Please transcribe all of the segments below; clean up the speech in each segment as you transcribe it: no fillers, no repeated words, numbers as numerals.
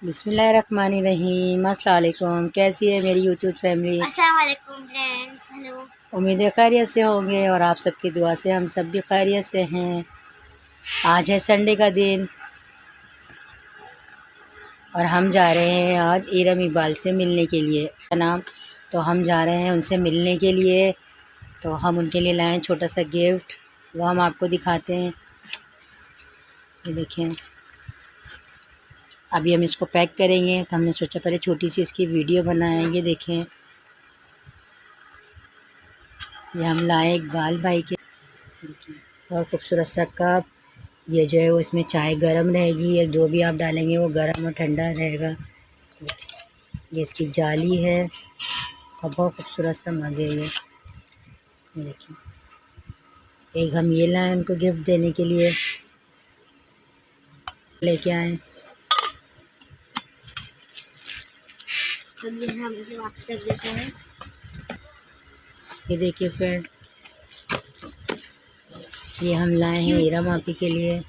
बिस्मिल्लाहिर्रहमानिर्रहीम। अस्सलाम वालेकुम। कैसी है मेरी यूट्यूब फैमिली? अस्सलाम वालेकुम फ्रेंड्स। हेलो। उम्मीद है खैरियत से होंगे और आप सबकी दुआ से हम सब भी खैरियत से हैं। आज है संडे का दिन और हम जा रहे हैं आज इरम इकबाल से मिलने के लिए। नाम तो हम जा रहे हैं उनसे मिलने के लिए। तो हम उनके लिए लाए छोटा सा गिफ्ट, वो हम आपको दिखाते हैं। ये देखें, अभी हम इसको पैक करेंगे तो हमने सोचा पहले छोटी सी इसकी वीडियो बनाएं। ये देखें, ये हम लाए इकबाल भाई के। देखिए बहुत खूबसूरत सा कप। ये जो है वो इसमें चाय गर्म रहेगी, या जो भी आप डालेंगे वो गर्म और ठंडा रहेगा। ये इसकी जाली है और बहुत खूबसूरत सा मग है ये देखिए। एक हम ये लाए उनको गिफ्ट देने के लिए, लेके आए। हम इसे वापस रख देते हैं। ये देखिए फ्रेंड, ये हम लाए हैं इरम आपी के लिए।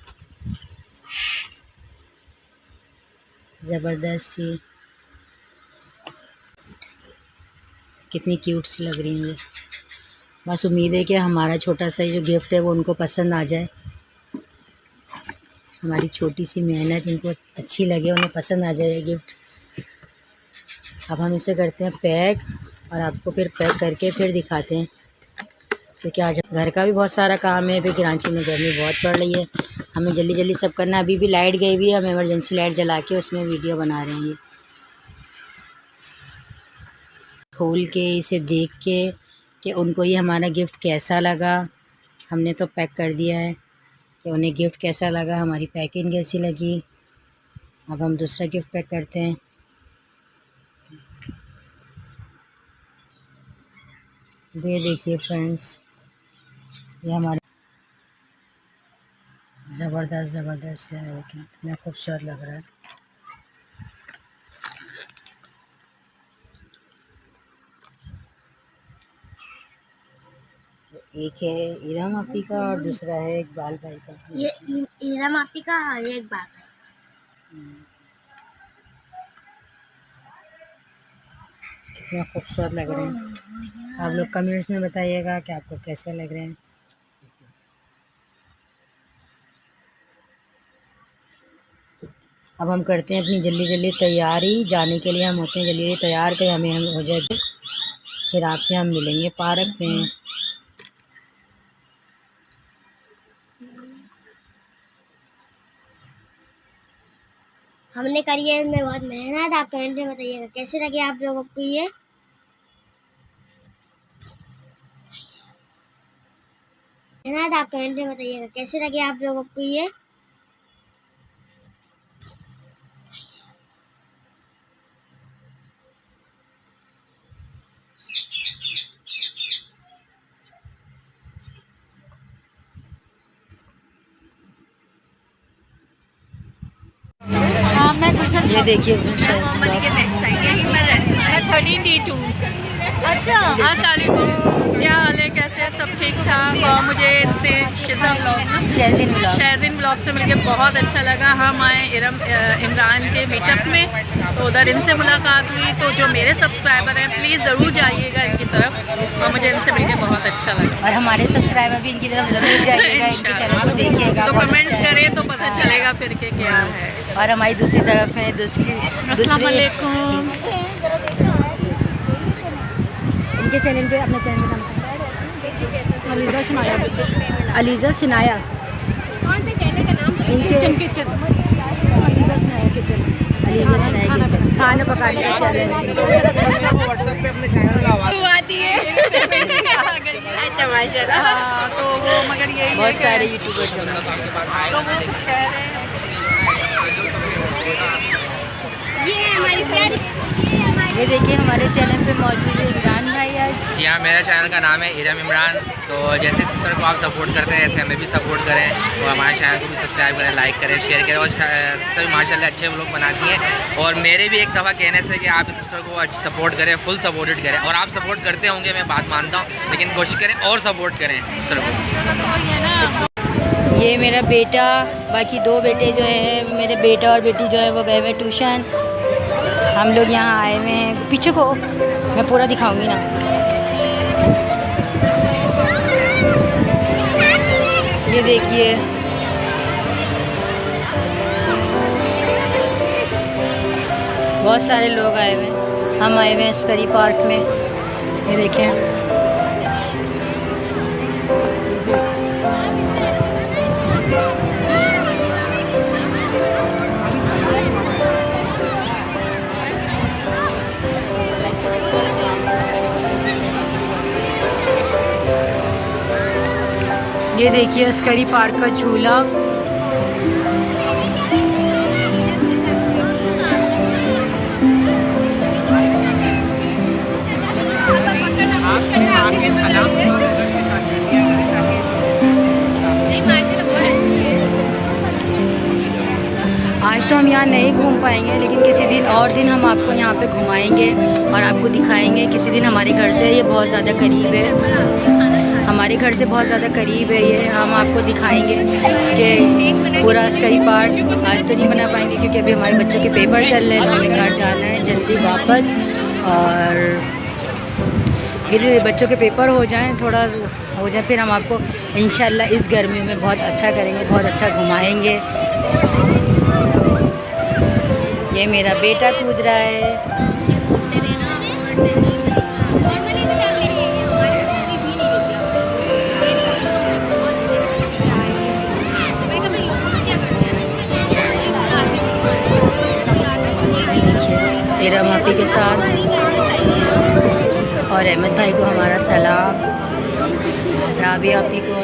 ज़बरदस्त सी, कितनी क्यूट सी लग रही हैं ये। बस उम्मीद है कि हमारा छोटा सा जो गिफ्ट है वो उनको पसंद आ जाए। हमारी छोटी सी मेहनत इनको अच्छी लगे, उन्हें पसंद आ जाए ये गिफ्ट। अब हम इसे करते हैं पैक और आपको फिर पैक करके फिर दिखाते हैं, क्योंकि आज घर का भी बहुत सारा काम है। फिर कराची में गर्मी बहुत पड़ रही है, हमें जल्दी जल्दी सब करना है। अभी भी लाइट गई हुई है, हम इमरजेंसी लाइट जला के उसमें वीडियो बना रहे हैं। ये खोल के इसे देख के कि उनको ये हमारा गिफ्ट कैसा लगा। हमने तो पैक कर दिया है कि उन्हें गिफ्ट कैसा लगा, हमारी पैकिंग कैसी लगी। अब हम दूसरा गिफ्ट पैक करते हैं। ये देखिए फ्रेंड्स, ये हमारे ज़बरदस्त से है, कितना खूबसूरत लग रहा है। एक है इरम आपी का और दूसरा है इकबाल भाई का। ये इरम आपी का और ये इकबाल का। कितना खूबसूरत लग रहे हैं। आप लोग कमेंट्स में बताइएगा कि आपको कैसे लग रहे हैं। अब हम करते हैं अपनी जल्दी जल्दी तैयारी, जाने के लिए हम होते हैं जल्दी जल्दी तैयार के हमें हम हो जाए। फिर आपसे हम मिलेंगे पार्क में। हमने करी है इसमें बहुत मेहनत। आप कमेंट में बताइएगा कैसे लगे आप लोगों को ये। मेहनत आप कमेंट में बताइएगा कैसे लगे आप लोगों को ये। ये देखिए अच्छा, अस्सलामुअलैकुम, क्या हाल है, कैसे हैं सब? ठीक ठाक। और मुझे इनसे शहज़ीन ब्लॉग से मिलके बहुत अच्छा लगा। हम आए इमरान के मीटअप में, तो उधर इनसे मुलाकात हुई। तो जो मेरे सब्सक्राइबर हैं प्लीज़ ज़रूर जाइएगा इनकी तरफ, और मुझे इनसे मिलके बहुत अच्छा लगा। और हमारे सब्सक्राइबर भी इनकी तरफ ज़रूर जाइएगा, इनके चैनल को देखिएगा। तो कमेंट करें तो पता चलेगा फिर के क्या है। और हमारी दूसरी तरफ है इनके चैनल पे, अपने चैनल का नाम अलीज़ा शनाया। कौन से चैनल का नाम? इनके अलीज़ा शनाया किचन, खाना पकाने का चैनल है। अच्छा माशाल्लाह। हाँ, तो वो मगर ये बहुत सारे यूट्यूबर तो वो कुछ कह रहे हैं। ये है हमारी प्यारी, ये देखिए हमारे चैनल पे मौजूद है इमरान भाई आज। जी हाँ, मेरा चैनल का नाम है इरम इमरान। तो जैसे सिस्टर को आप सपोर्ट करते हैं, ऐसे हमें भी सपोर्ट करें और हमारे चैनल को भी सब्सक्राइब करें, लाइक करें, शेयर करें। और सिस्टर भी माशाल्लाह अच्छे व्लॉग बनाती हैं। और मेरे भी एक दफ़ा कहने से कि आप इस सिस्टर को सपोर्ट करें, फुल सपोर्टेड करें। और आप सपोर्ट करते होंगे, मैं बात मानता हूँ, लेकिन कोशिश करें और सपोर्ट करें सिस्टर को। ये मेरा बेटा, बाकी 2 बेटे जो हैं, मेरे बेटा और बेटी जो है वो गए हुए ट्यूशन। हम लोग यहाँ आए हुए हैं। पीछे को मैं पूरा दिखाऊंगी ना। ये देखिए, बहुत सारे लोग आए हुए हैं। हम आए हुए हैं स्करी पार्क में। ये देखें, ये देखिए स्करी पार्क का झूला। आज तो हम यहाँ नहीं घूम पाएंगे, लेकिन किसी दिन और दिन हम आपको यहाँ पे घुमाएंगे और आपको दिखाएंगे। किसी दिन हमारे घर से ये बहुत ज़्यादा करीब है, हमारे घर से बहुत ज़्यादा करीब है ये। हम आपको दिखाएंगे कि पूरा स्करी पार्क। आज तो नहीं बना पाएंगे क्योंकि अभी हमारे बच्चों के पेपर चल रहे हैं, तो हमें घर जाना है जल्दी वापस। और फिर बच्चों के पेपर हो जाएं, थोड़ा हो जाए, फिर हम आपको इंशाल्लाह इस गर्मियों में बहुत अच्छा करेंगे, बहुत अच्छा घुमाएंगे। ये मेरा बेटा कूद रहा है। इरम आपी के साथ और अहमद भाई को हमारा सलाम, राबी आपी को